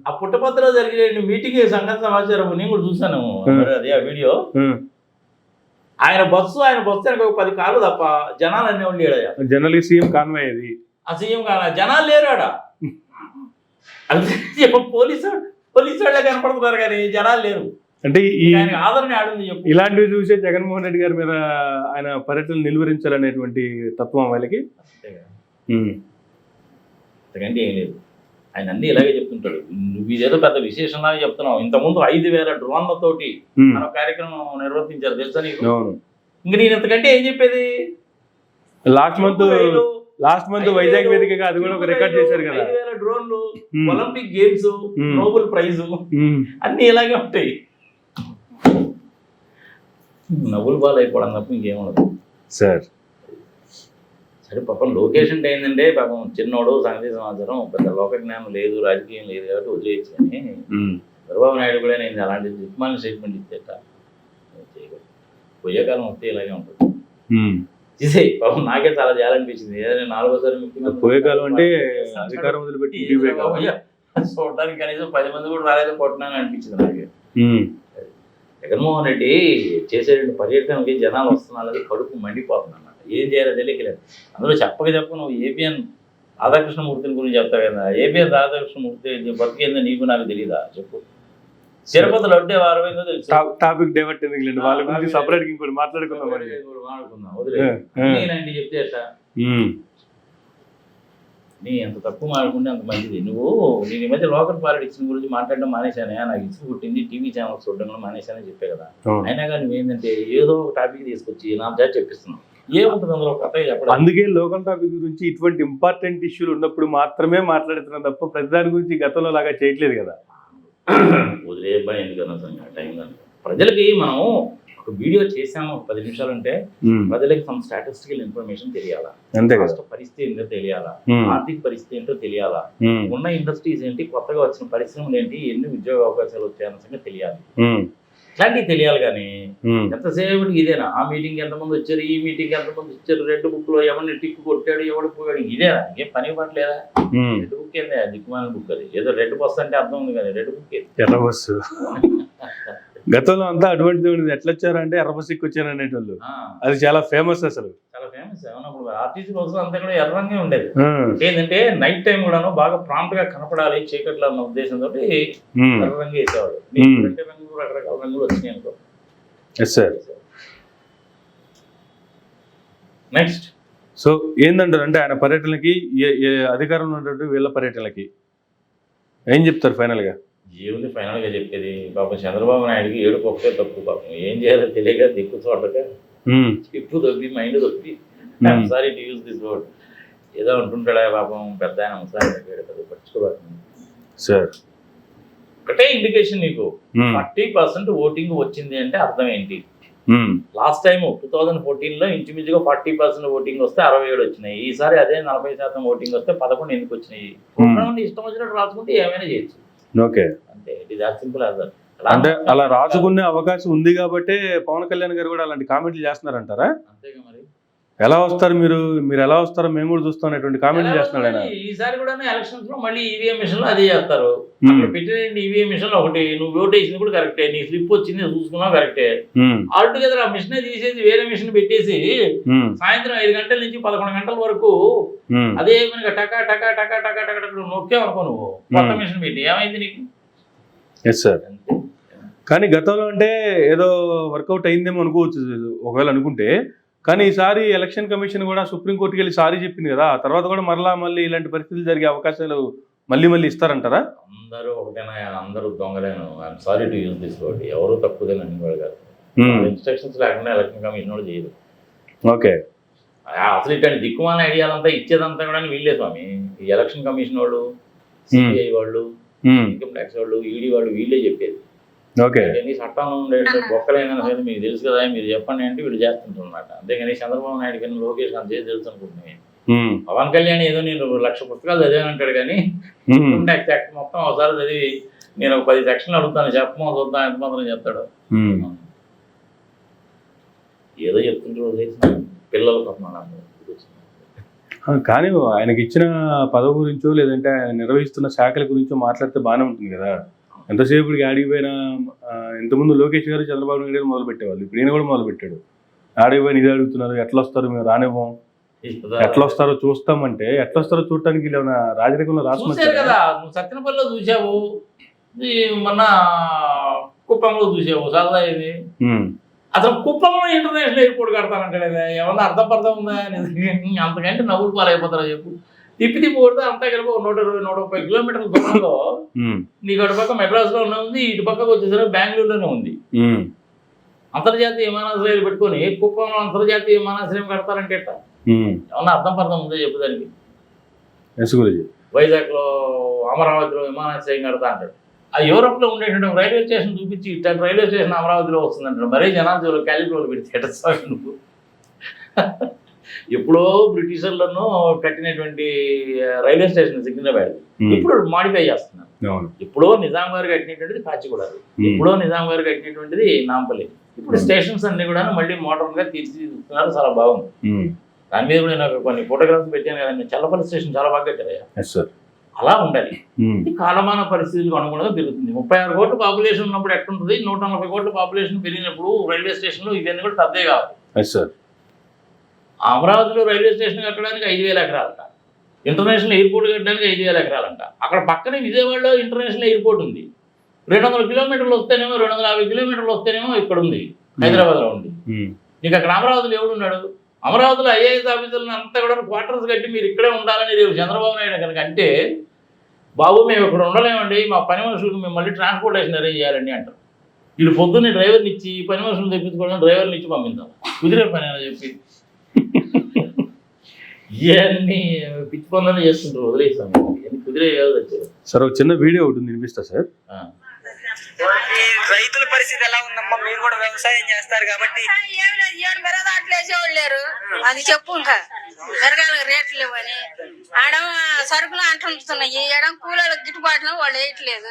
ఆ పుట్టపత్రలో జరిగే మీటింగ్ సంగతి సమాచారం నేను కూడా చూసాను. అది ఆ వీడియో. ఆయన బస్సు ఒక 10 కార్లు తప్ప జనాలు అన్నీ ఉండి జనరల్ సీఎం కాన్వాయ్ అది. ఆ సీఎం కాన్వాయ్ జనాలు లేరు ఆడ. పోలీసు వాళ్ళే కనపడుతున్నారు కానీ జనాలు లేరు. అంటే ఈ ఆదరణ ఆడుంది చెప్పు. ఇలాంటివి చూసే జగన్మోహన్ రెడ్డి గారి మీద ఆయన పర్యటన నిలువరించాలనేటువంటి తత్వం వాళ్ళకి. అంతకంటే ఏం లేదు. ఆయన అన్ని ఇలాగే చెప్తుంటాడు. నువ్వు ఇదేదో పెద్ద విశేషంలాగా చెప్తున్నావు. ఇంతకుముందు 5,000 డ్రోన్లతోటి మన కార్యక్రమం నిర్వర్తించారు తెలుసా నీకు? ఇంక నేను ఇంతకంటే ఏం చెప్పేది? లాస్ట్ మంత్ వైజాగ్ వేదికగా అది కూడా ఒక రికార్డ్ చేశారు కదా. 5,000 డ్రోన్లు, ఒలింపిక్ గేమ్స్, నోబెల్ ప్రైజ్ అన్ని ఇలాగే ఉంటాయి. నవ్వులు బాల్ అయిపోవడం తప్ప ఇంకేముండదు సార్. సరే పాపం లొకేషన్ ఏంటంటే పాపం చిన్నోడు, సంగతి సమాచారం, పెద్ద లోక జ్ఞానం లేదు, రాజకీయం లేదు కాబట్టి వదిలేయచ్చు. కానీ చంద్రబాబు నాయుడు కూడా నేను అలాంటి దిక్మాలిన స్టేట్మెంట్ ఇచ్చేట చేయకూడదు. పోయే కాలం వస్తే ఇలాగే ఉంటుంది. చేసే పాపం నాకే చాలా చేయాలనిపించింది. ఏదైనా 4వ ముఖ్యమంత్రి పోయే కాలం అంటే అధికారం వదిలిపెట్టి చూడడానికి కనీసం 10 మంది కూడా రాలేదు కొట్టినాను అనిపించింది నాకే. జగన్మోహన్ రెడ్డి చేసే పర్యటనకి జనాలు వస్తున్నారు, కడుపు మండిపోతున్నారు. ఏం చేయాలో తెలియలేదు. అందులో చెప్పక నువ్వు ఏబిఎన్ రాధాకృష్ణమూర్తిని గురించి చెప్తావు కదా. ఏబిఎన్ రాధాకృష్ణమూర్తి బతికేందో నీకు నాకు తెలియదా చెప్పు. తిరుపతిలో ఉంటే 60 తెలుసు. టాపిక్ డైవర్ట్ ఎందుకు, వాళ్ళ గురించి సపరేట్ ఇంకోటి మాట్లాడుకుందాం. నేనండి చెప్తే అట్లా నీ ఎంత తక్కువ మాట్లాడుకుంటే అంత మంచిది. నేను ఈ మధ్య లోకల్ పాలిటిక్స్ గురించి మాట్లాడడం మానేశానే, నాకు ఇసుకు పుట్టింది, టీవీ ఛానల్స్ చూడడం కూడా మానేశానని చెప్పే కదా. అయినా కానీ నువ్వేంటంటే ఏదో ఒక టాపిక్ తీసుకొచ్చి నా చేత చెప్పిస్తున్నావు. ఏముంటుంది అందులో కథ చెప్పడం. అందుకే లోకల్ టాపిక్ గురించి ఇటువంటి ఇంపార్టెంట్ ఇష్యూలు ఉన్నప్పుడు మాత్రమే మాట్లాడుతున్నాం తప్ప ప్రతిదాని గురించి గతంలో లాగా చేయట్లేదు కదా. వదిలే అబ్బాయి ఎందుకన్నా టైం కానీ ప్రజలకి మనం ఒక వీడియో చేసాము 10 నిమిషాలు అంటే ప్రజలకి సమ్ స్టాటిస్టికల్ ఇన్ఫర్మేషన్ తెలియాలా, రాష్ట్ర పరిస్థితి ఏంటో తెలియాలా, ఆర్థిక పరిస్థితి ఏంటో తెలియాలా, ఉన్న ఇండస్ట్రీస్ ఏంటి, కొత్తగా వచ్చిన పరిశ్రమలు ఏంటి, ఎన్ని ఉద్యోగ అవకాశాలు వచ్చాయన్న సంగతి తెలియాలి. ఇట్లాంటివి తెలియాలి. కానీ ఎంతసేపు ఇదేనా? ఆ మీటింగ్ ఎంతమంది వచ్చారు, ఈ మీటింగ్ ఎంతమంది వచ్చారు, రెడ్ బుక్ లో ఎవరిని టిక్ కొట్టాడు, ఎవడు పోయాడు, ఇదేనా? ఇంకేం పని పడలేదా? రెడ్ బుక్ ఏంది? దిక్కుమాల బుక్ అది. ఏదో రెడ్ బస్ అంటే అర్థం ఉంది కానీ రెడ్ బుక్ ఎర్ర బస్సు. గతంలో అంతా అటువంటి ఎట్లా వచ్చారంటే ఎర్ర బస్సు ఎక్కువ వచ్చారు అనేటోళ్ళు. అది చాలా ఫేమస్, అసలు చాలా ఫేమస్. అవునప్పుడు ఆర్టీసీ బస్సు అంతా కూడా ఎర్రంగా ఉండేది. ఏంటంటే నైట్ టైం కూడాను బాగా ప్రాంప్ట్ గా కనపడాలి చీకట్లో అన్న ఉద్దేశంతో ఎర్రంగా వేసేవాడు. రకరకాల రంగులు వచ్చినాయి అనుకో. నెక్స్ట్ సో ఏందంటారు అంటే ఆయన పర్యటనకి అధికారంలో ఉన్నటువంటి వీళ్ళ పర్యటనకి ఏం చెప్తారు ఫైనల్ గా? ఏముంది ఫైనల్ గా చెప్పేది? పాపం చంద్రబాబు నాయుడుకి ఏడుపు ఒకటే తప్పు. పాపం ఏం చేయాలో తెలియక దిక్కు చోటక చెప్పు దొబ్బి మైండ్ దొబ్బి sorry to use this word ఏదో అంటుంటాడా పాపం పెద్ద ఆయన ఒకసారి పట్టించుకోవాలి సార్. ఒకటే ఇండికేషన్ నీకు 40% ఓటింగ్ వచ్చింది అంటే అర్థం ఏంటి? లాస్ట్ టైం 2014లో ఇంచుమించుగా 40% ఓటింగ్ వస్తే 67 వచ్చినాయి. ఈసారి అదే 40% ఓటింగ్ వస్తే 11 ఎందుకు వచ్చినాయి? ప్రోగ్రామ్ ఇష్టం వచ్చినట్టు రాసుకుంటే ఏమైనా చేయొచ్చు. ఓకే, అంటే it is as simple as that. అంటే అలా రాసుకునే అవకాశం ఉంది కాబట్టి పవన్ కళ్యాణ్ గారు కూడా అలాంటి కామెంట్లు చేస్తున్నారంటారా? అంతేగా మరి. ఎలా వస్తారు మీరు ఎలా వస్తారో మేము కూడా చూస్తాం అనేటువంటి కామెంట్లు చేస్తున్నాడు ఆయన. ఈసారి కూడా ఎలక్షన్స్ లో మళ్ళీ ఈవీఎం మిషన్ లో అదే చేస్తారు. పెట్టిన ఈవీఎం మిషన్ ఒకటి, నువ్వు ఓటు వేసింది కూడా కరెక్టే, నీ స్లిప్ వచ్చింది చూసుకున్నావు కరెక్టే. ఆల్ టుగెదర్ ఆ మిషన్ తీసేసి వేరే మిషన్ పెట్టేసి సాయంత్రం 5 గంటల నుంచి 11 గంటల వరకు అదే మనకి టకా టకా టకా టకా టకా నొక్కేవనుకో నువ్వు కొత్త మిషన్ పెట్టి ఏమైంది నీకు? Yes sir. కానీ గతంలో అంటే ఏదో వర్కౌట్ అయిందేమో అనుకోవచ్చు ఒకవేళ అనుకుంటే, కానీ ఈసారి ఎలక్షన్ కమిషన్ కూడా సుప్రీంకోర్టుకి వెళ్ళి సారీ చెప్పింది కదా, ఆ తర్వాత కూడా మళ్ళీ ఇలాంటి పరిస్థితులు జరిగే అవకాశాలు మళ్ళీ ఇస్తారంటారా? అందరూ ఒకటేనా? అందరూ దొంగలేను. I'm sorry to use this word. ఎవరు తక్కువదేనా వాళ్ళు కాదు. ఇన్స్ట్రక్షన్స్ లేకుండా ఎలక్షన్ కమిషన్ వాళ్ళు చేయదు. ఓకే, అసలు ఇట్లాంటి దిక్కుమాల ఐడియాలంతా ఇచ్చేదంతా కూడా వీళ్ళే స్వామి. ఈ ఎలక్షన్ కమిషన్ వాళ్ళు, సిబిఐ వాళ్ళు, ఇన్కమ్ ట్యాక్స్ వాళ్ళు, ఈడీ వాళ్ళు వీళ్ళే చెప్పేది. ఓకే, చట్టంలో ఉండే బొక్కలైనా సరే మీకు తెలుసు కదా, మీరు చెప్పండి అంటే వీళ్ళు చేస్తుంటారన్నమాట. అంతేగాని చంద్రబాబు నాయుడు కానీ లోకేష్ అంత చేసి తెలుసు అనుకుంటున్నాయి. పవన్ కళ్యాణ్ ఏదో నేను 1,00,000 పుస్తకాలు చదివానంటాడు కానీ ఇన్కమ్ ట్యాక్స్ యాక్ట్ మొత్తం ఒకసారి చదివి నేను ఒక 10 సెక్షన్లు అడుగుతాను, చెప్పమో చూద్దాం ఎంత మాత్రం చెప్తాడు. ఏదో చెప్తుంటారు పిల్లలు తప్ప. కానీ ఆయనకి ఇచ్చిన పదవి గురించో లేదంటే ఆయన నిర్వహిస్తున్న శాఖల గురించో మాట్లాడితే బాగానే ఉంటుంది కదా. ఎంతసేపటికి ఆడిపోయినా ఇంతకుముందు లోకేష్ గారు చంద్రబాబు నాయుడు గారు మొదలు పెట్టేవాళ్ళు, ఇప్పుడు ఈయన కూడా మొదలు పెట్టాడు. ఆడిపోయిన ఇది అడుగుతున్నారు, ఎట్లా వస్తారు మేము రానివ్వం, ఎట్లా వస్తారో చూస్తామంటే ఎట్లా వస్తారో చూడటానికి ఏమైనా రాజరికంలో రాసుకొచ్చారు కదా. నువ్వు సత్యనపల్లిలో చూసావు, మొన్న కుప్పంలో చూసావు, సరదా ఇది. అసలు కుప్పంలో ఇంటర్నేషనల్ ఎయిర్పోర్ట్ కడతానంటే ఏమన్నా అర్థం ఉందా? అంతకంటే నవ్వులు పాలైపోతారా చెప్పు. తిప్పి కొడితే అంతా కలిపి 120-130 కిలోమీటర్ల దూరంలో నీకు అటు పక్క మెడ్రాస్ లో ఉంది, ఇటు పక్కకు వచ్చేసరికి బెంగళూరులోనే ఉంది. అంతర్జాతీయ విమానాశ్రయాలు పెట్టుకొని కుప్పంలో అంతర్జాతీయ విమానాశ్రయం కడతారంటే ఏమన్నా అర్థం ఉందో చెప్పు దానికి. వైజాగ్ లో అమరావతిలో విమానాశ్రయం కడతా అంటాడు. ఆ యూరోప్ లో ఉండేటువంటి రైల్వే స్టేషన్ చూపించి ఇట్లాంటి రైల్వే స్టేషన్ అమరావతిలో వస్తుందంటాడు. మరీ జనాలు క్యాలిక్యులేటర్ పెడితే నువ్వు ఎప్పుడో బ్రిటిషర్లను కట్టినటువంటి రైల్వే స్టేషన్ సికింద్రాబాద్ ఇప్పుడు మాడిఫై చేస్తున్నారు. ఎప్పుడో నిజాం గారు కట్టినటువంటిది కాచిగూడ, ఎప్పుడో నిజాం గారు కట్టినటువంటిది నాంపల్లి. ఇప్పుడు స్టేషన్స్ అన్ని కూడా మళ్ళీ మోడర్న్ గా తీర్చిదిద్దుతున్నారు. చాలా బాగుంది. దాని మీద కూడా నేను కొన్ని ఫోటోగ్రాఫ్స్ పెట్టాను కదా. చల్లపల్లి స్టేషన్ చాలా బాగా కట్టారయ్యా. అలా ఉండాలి. ఇది కాలమాన పరిస్థితులకు అనుగుణంగా పెరుగుతుంది. 36 కోట్ల పాపులేషన్ ఉన్నప్పుడు ఎట్లుంటుంది, 140 కోట్ల పాపులేషన్ పెరిగినప్పుడు రైల్వే స్టేషన్లు ఇవన్నీ కూడా పెద్దవి కావాలి. అమరావతిలో రైల్వే స్టేషన్ కట్టడానికి 5,000 ఎకరాలంట, ఇంటర్నేషనల్ ఎయిర్పోర్ట్ కట్టడానికి 5,000 ఎకరాలంట. అక్కడ పక్కనే విజయవాడలో ఇంటర్నేషనల్ ఎయిర్పోర్ట్ ఉంది. 200 కిలోమీటర్లు వస్తేనేమో, 250 కిలోమీటర్లు వస్తేనేమో ఇక్కడ ఉంది, హైదరాబాద్లో ఉంది. నీకు అక్కడ అమరావతిలో ఎవడున్నాడు? అమరావతిలో ఐఏఎస్ ఆఫీసర్లను అంతా కూడా క్వార్టర్స్ కట్టి మీరు ఇక్కడే ఉండాలని రేపు చంద్రబాబు నాయుడు కనుక అంటే, బాబు మేము ఇక్కడ ఉండలేమండి, మా పని మనుషులకు మేము మళ్ళీ ట్రాన్స్పోర్టేషన్ అరేంజ్ చేయాలండి అంటారు. వీళ్ళు పొద్దున్నే డ్రైవర్ని ఇచ్చి పని మనుషులు తెప్పించుకోవడం, డ్రైవర్ని ఇచ్చి పంపించాలి. కుదిరే పని అని చెప్పి ఇవన్నీ పిచ్చి పనులు చేస్తుంటారు. వదిలేస్తాం, కుదిరే వచ్చారు. సార్ ఒక చిన్న వీడియో ఒకటి వినిపిస్తా సార్. రైతుల పరిస్థితి ఎలా ఉందమ్మా? మీరు కూడా వ్యవసాయం చేస్తారు కాబట్టి. వేసేవాళ్ళు లేరు, అది చెప్పు. ఇంకా మిరగాయలకు రేట్లు లేవని ఆడ సరుకులు అంటున్నాయి, ఎడం కూలీలకు గిట్టుబాటులో వాళ్ళు వేయట్లేదు.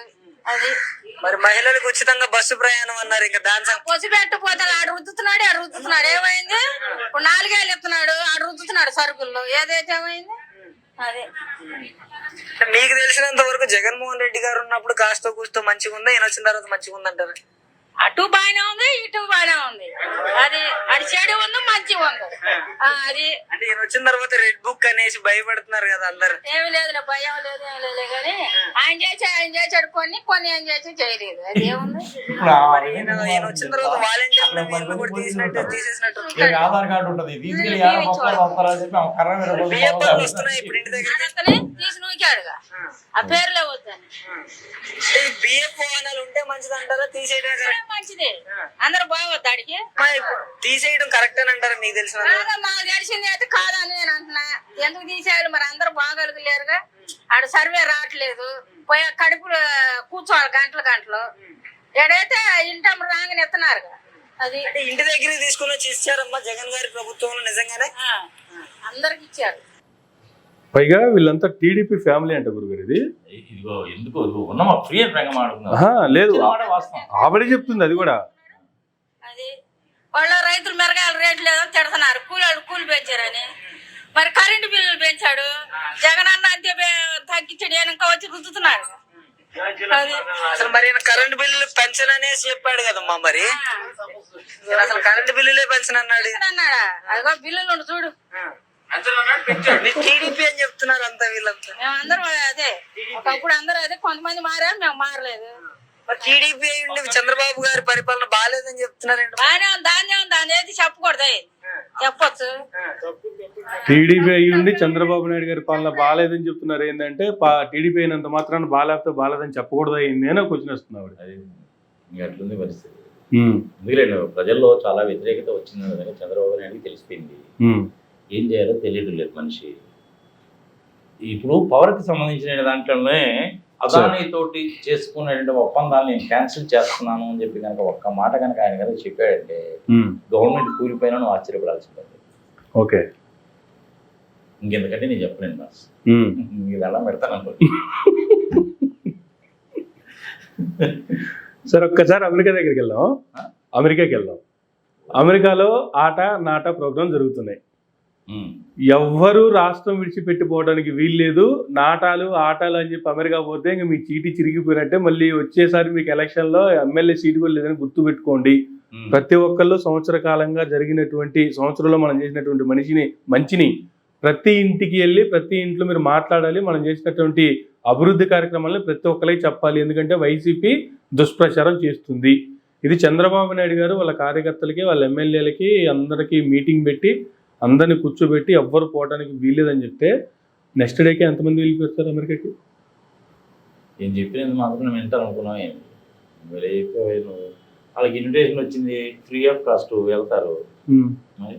అది మరి మహిళలకు ఉచితంగా బస్సు ప్రయాణం అన్నారు, ఇంకా దాని పొసి పెట్టిపోతే ఆడు రుద్దుతున్నాడు ఏమైంది? ఇప్పుడు 4 ఏళ్ళు ఇస్తున్నాడు, ఆడు రుద్దుతున్నాడు సరుకుల్లో, ఏదైతే ఏమైంది? అదే మీకు తెలిసినంత వరకు జగన్మోహన్ రెడ్డి గారు ఉన్నప్పుడు కాస్త కూస్తో మంచిగా ఉందా, ఈయన వచ్చిన తర్వాత మంచిగా ఉందంటారు? అటు బాగానే ఉంది, ఇటు బాగానే ఉంది. అది అటు చెడు ఉంది, మంచి ఉంది. అది అంటే ఈయన వచ్చిన తర్వాత రెడ్ బుక్ అనేసి భయపడుతున్నారు కదా అందరు. ఏమి లేదులే, భయం లేదు, ఏమి లేదు. కానీ ఆయన చేసాడు కొన్ని ఏం చేసి చేయలేదు. అది ఏముంది? ఈయన వచ్చిన తర్వాత వాలంటీర్ తీసేసినట్టు ఆధార్ కార్డు ఉంటుంది, వస్తున్నాయి ఇప్పుడు ఇంటి దగ్గర తీసి నూకాడుగా, ఆ పేర్లే వద్దని. బియ్యం వాహనాలు ఉంటే మంచిది అంటారా, తీసేయడం మంచిదే? అందరు బాగోద్దు ఆడికి తీసేయడం కరెక్ట్ అని అంటారా? మీకు తెలిసిన మాకు తెలిసింది అయితే కాదని నేను అంటున్నా. ఎందుకు తీసేయాలి మరి? అందరు బాగలుగులేరుగా. ఆడ సర్వే రావట్లేదు, పోయి కడుపులు కూర్చోవాలి గంటలు. ఎడైతే ఇంటం రాగానే ఎత్తున్నారుగా, అది అంటే ఇంటి దగ్గరికి తీసుకుని వచ్చి ఇచ్చారమ్మా జగన్ గారి ప్రభుత్వంలో నిజంగానే. అందరికి ఇచ్చారు. పైగా వీళ్ళంతా టీడీపీ ఫ్యామిలీ అంట గురుగారు ఇది. ఇదిగో ఎందుకు ఉన్నమా ఫ్రీ అండ్ రంగం ఆడుకున్నా ఆహా, లేదు వాస్తవం. ఆవిడే చెప్తుంది అది కూడా. అది వాళ్ళ రైతులు మిరగాయల రేట్లు లేదో తిడుతున్నారు, కూలి పెంచారని. మరి కరెంటు బిల్లులు పెంచాడు జగన్ అన్న, అంతే తగ్గించాడు, ఇంకా వచ్చి రుద్దుతున్నాడు. అది అసలు మరి ఈయన కరెంటు బిల్లులు పెంచననేసి చెప్పాడు కదమ్మా. మరి ఈయన అసలు కరెంటు బిల్లులే పెంచనన్నాడు. అన్నాడా? అదిగో బిల్లులు ఉండు చూడు. టీడీపీ అని చెప్తున్నారు అంతా వీళ్ళంతా. మేమందరం అదే, ఒకప్పుడు అందరూ అదే, కొంతమంది మారారు, మేము మారలేదు. మరి టీడీపీ అయి ఉండి చంద్రబాబు గారి పరిపాలన బాగాలేదని చెప్తున్నారండి. బాగానే ఉంది, దాన్ని ఏది చెప్పకూడదు, చెప్పొచ్చు. టీడీపీ అయ్యి ఉండి చంద్రబాబు నాయుడు గారి పాలన బాగాలేదని చెప్తున్నారు. ఏంటంటే టీడీపీ అయినంత మాత్రాన బాగాలేకపోతే బాగాలేదని చెప్పకూడదు అయింది అని క్వశ్చన్ వస్తుంది ఆవిడ. అది ఇంకా అట్లుంది పరిస్థితి. ఎందుకంటే ప్రజల్లో చాలా వ్యతిరేకత వచ్చింది చంద్రబాబు నాయుడికి తెలిసిపోయింది. ఏం చేయాలో తెలియడం లేదు మనిషి. ఇప్పుడు పవర్కి సంబంధించిన దాంట్లోనే అదానీ తోటి చేసుకునేటువంటి ఒప్పందాలు నేను క్యాన్సిల్ చేస్తున్నాను అని చెప్పి కనుక ఒక్క మాట కనుక ఆయన కనుక చెప్పాడంటే గవర్నమెంట్ కూలిపోయినా నువ్వు ఆశ్చర్యపడాల్సిందే. ఓకే, ఇంకెందుకంటే నేను చెప్పలేను బాస్, ఇది అలా పెడతాను అనుకో. సరే ఒక్కసారి అమెరికా దగ్గరికి వెళ్దాం. అమెరికాకి వెళ్దాం. అమెరికాలో ఆట నాట ప్రోగ్రాం జరుగుతున్నాయి. ఎవ్వరు రాష్ట్రం విడిచిపెట్టిపోవడానికి వీల్లేదు. నాటాలు ఆటాలు అని చెప్పి అమెరికా పోతే ఇంక మీ చీటీ చిరిగిపోయినట్టే. మళ్ళీ వచ్చేసారి మీకు ఎలక్షన్లో ఎమ్మెల్యే సీటు కూడా లేదని గుర్తు పెట్టుకోండి. ప్రతి ఒక్కళ్ళు సంవత్సర కాలంగా జరిగినటువంటి సంవత్సరంలో మనం చేసినటువంటి మంచిని ప్రతి ఇంటికి వెళ్ళి ప్రతి ఇంట్లో మీరు మాట్లాడాలి. మనం చేసినటువంటి అభివృద్ధి కార్యక్రమాలను ప్రతి ఒక్కరికి చెప్పాలి. ఎందుకంటే వైసీపీ దుష్ప్రచారం చేస్తుంది. ఇది చంద్రబాబు నాయుడు గారు వాళ్ళ కార్యకర్తలకి, వాళ్ళ ఎమ్మెల్యేలకి అందరికీ మీటింగ్ పెట్టి అందరిని కూర్చోబెట్టి ఎవ్వరు పోవడానికి వీల్లేదని చెప్తే నెక్స్ట్ డేకి ఎంతమంది వెళ్ళిపోతారు అమెరికాకి? నేను చెప్పినందుకు మాత్రం వింటాను అనుకున్నావు. ఏంటి మరి వాళ్ళకి ఇన్విటేషన్ వచ్చింది, ఫ్రీ ఆఫ్ కాస్ట్ వెళ్తారు. మరి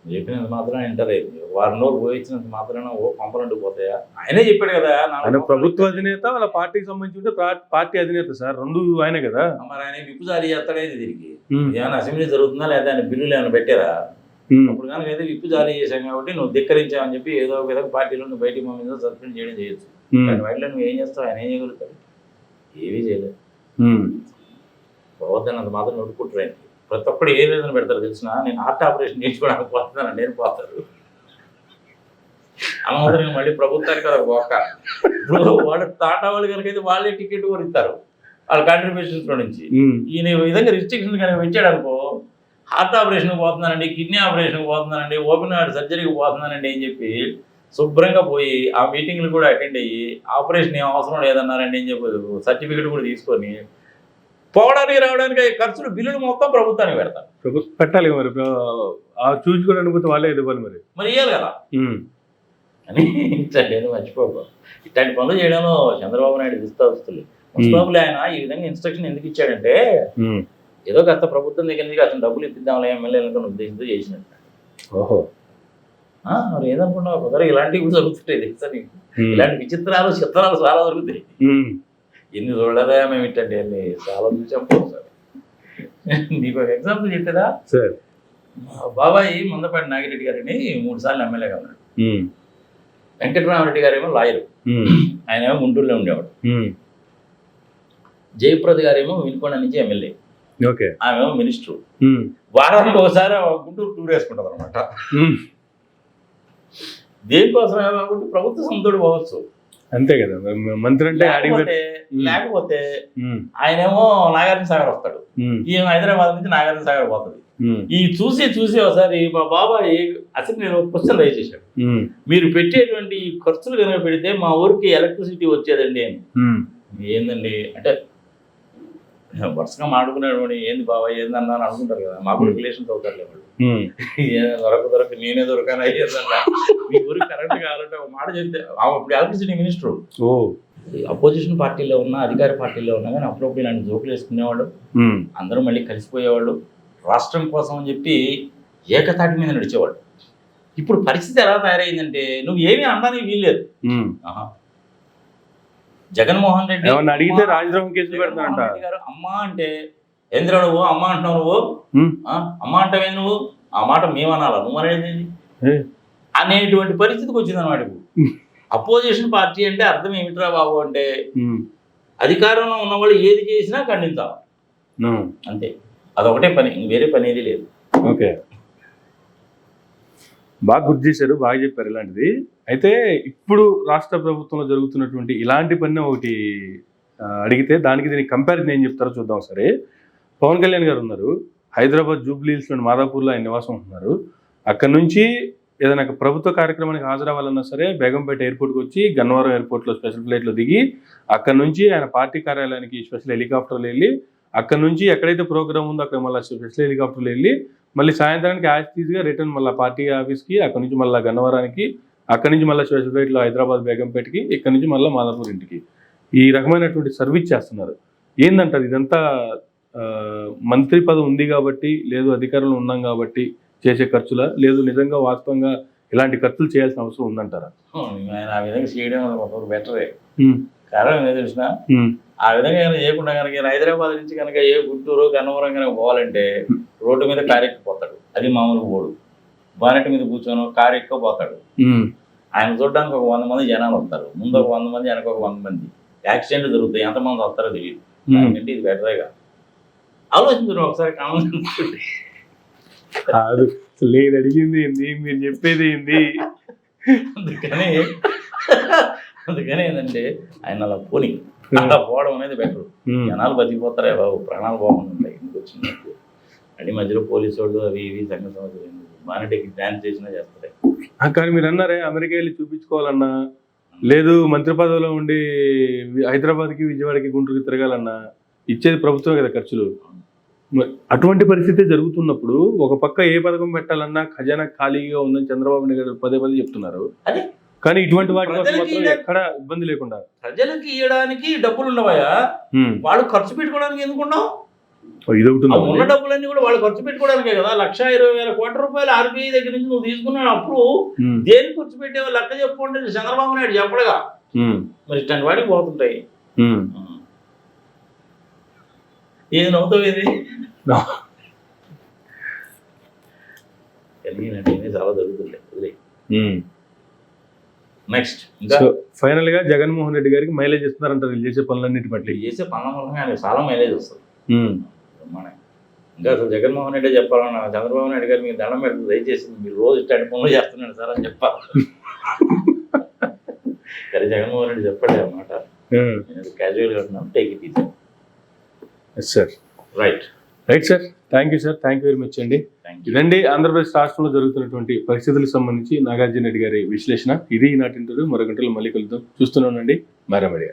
చెప్పినంత మాత్రం వింటలేదు. వారం రోజులు పోయించినంత మాత్రాన పంపలంటూ పోతాయా? ఆయనే చెప్పాడు కదా, ఆయన ప్రభుత్వ అధినేత, వాళ్ళ పార్టీకి సంబంధించి ఉంటే పార్టీ అధినేత సార్, రెండు ఆయనే కదా. మరి ఆయన విప్పు జారీ చేస్తాడేది తిరిగి. ఏమైనా అసెంబ్లీ జరుగుతుందా లేదా ఆయన బిల్లులు ఏమైనా పెట్టారా? అప్పుడు కనుక ఏదో విప్పు జారీ చేశాం కాబట్టి నువ్వు ధిక్కరించావని చెప్పి ఏదో ఒక విధంగా పార్టీలో నువ్వు బయటికి మీద సస్పెండ్ చేయడం చేయొచ్చు. వాటిలో నువ్వు ఏం చేస్తావు? ఆయన ఏం చేయగలుగుతాడు? ఏమీ చేయలేదు. పోవద్దన్నంత మాత్రం నోటుకుంటారు. ప్రతి ఒక్కడు ఏ రీజన్ పెడతారు తెలిసిన, నేను హార్ట్ ఆపరేషన్ నేర్చుకోవడానికి పోతున్నాను, నేను పోతారు అనవసరంగా మళ్ళీ ప్రభుత్వానికి అది ఒక వాడు టాటా వాళ్ళు కనుక అయితే వాళ్ళే టికెట్ కూడా ఇస్తారు వాళ్ళ కాంట్రిబ్యూషన్స్ లో నుంచి. ఈయన ఈ విధంగా రిస్ట్రిక్షన్ కనుక పెంచాడు అనుకో, హార్ట్ ఆపరేషన్కి పోతున్నానండి, కిడ్నీ ఆపరేషన్కి పోతున్నానండి, ఓపెన్ హార్ట్ సర్జరీకి పోతున్నానండి అని చెప్పి శుభ్రంగా పోయి ఆ మీటింగ్లు కూడా అటెండ్ అయ్యి ఆపరేషన్ ఏం అవసరం లేదన్నారండి అని చెప్పి సర్టిఫికెట్ కూడా తీసుకొని పోవడానికి రావడానికి ఖర్చులు బిల్లులు మొత్తం ప్రభుత్వానికి పెడతారు. ప్రభుత్వం పెట్టాలి మరి, చూసుకోవడానికి పోతే వాళ్ళే ఇవ్వాలి మరి ఇవ్వాలి కదా అని నేను మర్చిపోకు. ఇట్లాంటి పనులు చేయడంలో చంద్రబాబు నాయుడు దిస్తావస్తులు. మున్సిపాబులు ఆయన ఈ విధంగా ఇన్స్ట్రక్షన్ ఎందుకు ఇచ్చాడంటే ఏదో గత ప్రభుత్వం దగ్గర నుంచి అతను డబ్బులు ఇప్పిద్దాంలే ఎమ్మెల్యేలకు ఉద్దేశంతో చేసినట్టు. ఓహో, మరి ఏదనుకున్నావు కుదర ఇలాంటివి కూడా జరుగుతుంటాయి తెలుసా నీకు? ఇలాంటి చిత్రాలు చాలా జరుగుతాయి. ఎన్ని చూడలేదా మేము ఇట్టండి అన్ని చాలా చూసాం. నీకు ఒక ఎగ్జాంపుల్ చెప్పేదా? బాబాయి మందపాటి నాగిరెడ్డి గారిని 3 సార్లు ఎమ్మెల్యేగా ఉన్నాడు. వెంకటరామరెడ్డి గారేమో లాయరు, ఆయన ఏమో గుంటూరులో ఉండేవాడు. జయప్రద గారేమో వినుకొండ నుంచి ఎమ్మెల్యే, ఆమెమో మినిస్టర్. వారానికి ఒకసారి గుంటూరు టూర్ వేసుకుంటారు అనమాట. దేనికోసమే కాకుండా ప్రభుత్వ సొంతడు పోవచ్చు, అంతే కదా. మంత్రి అంటే లేకపోతే ఆయనేమో నాగార్జున సాగర్ వస్తాడు, ఈయన హైదరాబాద్ నుంచి నాగార్జున సాగర్ పోతుంది. ఈ చూసి ఒకసారి మా బాబాయ్ అసెంబ్లీలో క్వశ్చన్ రైజ్ చేశాడు, మీరు పెట్టేటువంటి ఖర్చులు కనుక పెడితే మా ఊరికి ఎలక్ట్రిసిటీ వచ్చేదండి అని. ఏందండి అంటే వరుసగా మాడుకునేవాడు, ఏంది బాబాయ్ ఏందన్నా అని అనుకుంటారు కదా, మాకు రిలేషన్స్ అవుతారు లేదు. దొరక నేనే దొరకాను అయ్యేదన్నా, మీ ఊరికి కరెంట్ కావాలంటే ఒక మాట చెప్తే అప్పుడు ఎలక్ట్రిసిటీ మినిస్టర్. అపోజిషన్ పార్టీలో ఉన్నా అధికార పార్టీలో ఉన్నా కానీ అప్పుడప్పుడు ఇలాంటి జోకులు వేసుకునేవాళ్ళు, అందరూ మళ్ళీ కలిసిపోయేవాళ్ళు, రాష్ట్రం కోసం అని చెప్పి ఏకతాటి మీద నడిచేవాళ్ళు. ఇప్పుడు పరిస్థితి ఎలా తయారైందంటే నువ్వు ఏమీ అనడానికి వీల్లేదు. జగన్మోహన్ రెడ్డి అడిగితే రాజధాని కేసులు పెడతానంట గారు అమ్మా అంటే ఏంద్రా నువ్వు అమ్మ అంటున్నావు నువ్వు ఉమ్, అమ్మ అంటావే నువ్వు ఆ మాట మేమనాలా నువ్వు అనేది ఏ, అనేటువంటి పరిస్థితికి వచ్చింది అనమాట ఇప్పుడు అపోజిషన్ పార్టీ అంటే అర్థం ఏమిట్రా బాబు అంటే ఉమ్, అధికారంలో ఉన్న వాళ్ళు ఏది చేసినా ఖండిద్దాం ఉమ్, అంతే అదొకటే పని వేరే పని ఏది లేదు. ఓకే, బాగా గుర్తు చేశారు, బాగా చెప్పారు ఇలాంటిది. అయితే ఇప్పుడు రాష్ట్ర ప్రభుత్వంలో జరుగుతున్నటువంటి ఇలాంటి పని ఒకటి అడిగితే దానికి దీనికి కంపారిజన్ ఏం చెప్తారో చూద్దాం. సరే, పవన్ కళ్యాణ్ గారు ఉన్నారు, హైదరాబాద్ జూబ్లీహిల్స్లోని మాదాపూర్లో ఆయన నివాసం ఉంటున్నారు. అక్కడ నుంచి ఏదైనా ఒక ప్రభుత్వ కార్యక్రమానికి హాజరవ్వాలన్నా సరే బేగంపేట ఎయిర్పోర్ట్కి వచ్చి గన్నవరం ఎయిర్పోర్ట్లో స్పెషల్ ఫ్లైట్లో దిగి అక్కడ నుంచి ఆయన పార్టీ కార్యాలయానికి స్పెషల్ హెలికాప్టర్లో వెళ్ళి అక్కడ నుంచి ఎక్కడైతే ప్రోగ్రామ్ ఉందో అక్కడ మళ్ళీ స్పెషల్ హెలికాప్టర్లో వెళ్ళి మళ్ళీ సాయంత్రానికి యాజ్టీజ్గా రిటర్న్ మళ్ళీ పార్టీ ఆఫీస్కి, అక్కడ నుంచి మళ్ళీ గన్నవరానికి, అక్కడి నుంచి మళ్ళీ స్పెషల్ ఫ్లైట్లో హైదరాబాద్ బేగంపేటకి, ఇక్కడ నుంచి మళ్ళీ మాదాపూర్ ఇంటికి ఈ రకమైనటువంటి సర్వీస్ చేస్తున్నారు. ఏందంటారు ఇదంతా మంత్రి పదవి ఉంది కాబట్టి, లేదు అధికారంలో ఉన్నాం కాబట్టి చేసే ఖర్చులా, లేదు నిజంగా వాస్తవంగా ఇలాంటి ఖర్చులు చేయాల్సిన అవసరం ఉందంటారా? ఆయన ఆ విధంగా చేయడం ఒక బెటరే. కారణం ఏదో తెలిసిన ఆ విధంగా కనుక చేయకుండా కనుక హైదరాబాద్ నుంచి కనుక ఏ గుంటూరు గన్నవరం కనుక పోవాలంటే రోడ్డు మీద కారు ఎక్కిపోతాడు, అది మామూలు పోడు. బానెట్ మీద కూర్చొని కారు ఎక్కిపోతాడు. ఆయన చూడడానికి ఒక 100 మంది జనాలు వస్తారు, ముందు ఒక 100 మంది, వెనక ఒక 100 మంది. యాక్సిడెంట్లు జరుగుతాయి, ఎంతమంది వస్తారో తెలియదు. ఎందుకంటే ఇది బెటరేగా ఆలోచించరు ఒకసారి. కాదు, లేదు అడిగింది ఏంది, మీరు చెప్పేది ఏంది? అందుకని ఏంటంటే ఆయన అలా పోనీ అలా పోవడం అనేది బెటర్. జనాలు బతికిపోతారే బాబు, ప్రాణాలు బాగుంటాయి. ఎందుకు వచ్చిందంటే అడి మధ్యలో పోలీసు వాళ్ళు అవి ఇవి సంగతి సమస్యలు బానెట్కి డాన్స్ చేసినా చేస్తారు. కానీ మీరు అన్నారే అమెరికా వెళ్ళి చూపించుకోవాలన్నా, లేదు మంత్రి పదవిలో ఉండి హైదరాబాద్కి విజయవాడకి గుంటూరుకి తిరగాలన్నా ఇచ్చేది ప్రభుత్వం కదా ఖర్చులు. అటువంటి పరిస్థితి జరుగుతున్నప్పుడు ఒక పక్క ఏ పథకం పెట్టాలన్నా ఖజానా ఖాళీగా ఉందని చంద్రబాబు నాయుడు గారు పదే చెప్తున్నారు. కానీ ఇటువంటి వాటి కోసం మాత్రం ఎక్కడ ఇబ్బంది లేకుండా ప్రజలకు ఇవ్వడానికి డబ్బులు ఉండవయా, వాళ్ళు ఖర్చు పెట్టుకోవడానికి ఎందుకున్నావు? ఇదొకటి ఉన్న డబ్బులన్నీ కూడా వాళ్ళు ఖర్చు పెట్టుకోవడానికే కదా. 1,20,000 కోట్ల రూపాయలు ఆర్బీఐ దగ్గర నుంచి నువ్వు తీసుకున్నావు. అప్పుడు దేనికి ఖర్చు పెట్టేవో లెక్క చెప్పుకుంటే చంద్రబాబు నాయుడు చెప్పడుగా. మరి ఇట్లాంటి వాటికి పోతుంటాయి. ఏది నవ్వుతావు ఇది చాలా జరుగుతుంది. నెక్స్ట్ ఇంకా ఫైనల్ గా జగన్మోహన్ రెడ్డి గారికి మైలేజ్ ఇస్తున్నారంటారు వీళ్ళు చేసే పనులన్నిటి బట్టి. చేసే పనుల మూలంగా ఆయనకు చాలా మైలేజ్ వస్తుంది. ఇంకా అసలు జగన్మోహన్ రెడ్డి చెప్పాలన్నా, చంద్రబాబు నాయుడు గారు మీకు దండం పెడుతుంది, దయచేసి మీరు రోజు ఇట్లాంటి పనులు చేస్తున్నాడు సార్ అని చెప్పాలి. కానీ జగన్మోహన్ రెడ్డి చెప్పండి అన్నమాట. క్యాజువల్గా అంటున్నాను, take it easy. Sir right sir, thank you sir, thank you very much అండి. ఇదండి ఆంధ్రప్రదేశ్ రాష్ట్రంలో జరుగుతున్నటువంటి పరిస్థితులకు సంబంధించి నాగార్జున రెడ్డి గారి విశ్లేషణ. ఇది ఈనాటి ఇంటర్వ్యూ. మరో గంటలో మళ్ళీ కలుద్దాం. చూస్తూనే ఉండండి మారా మీడియా.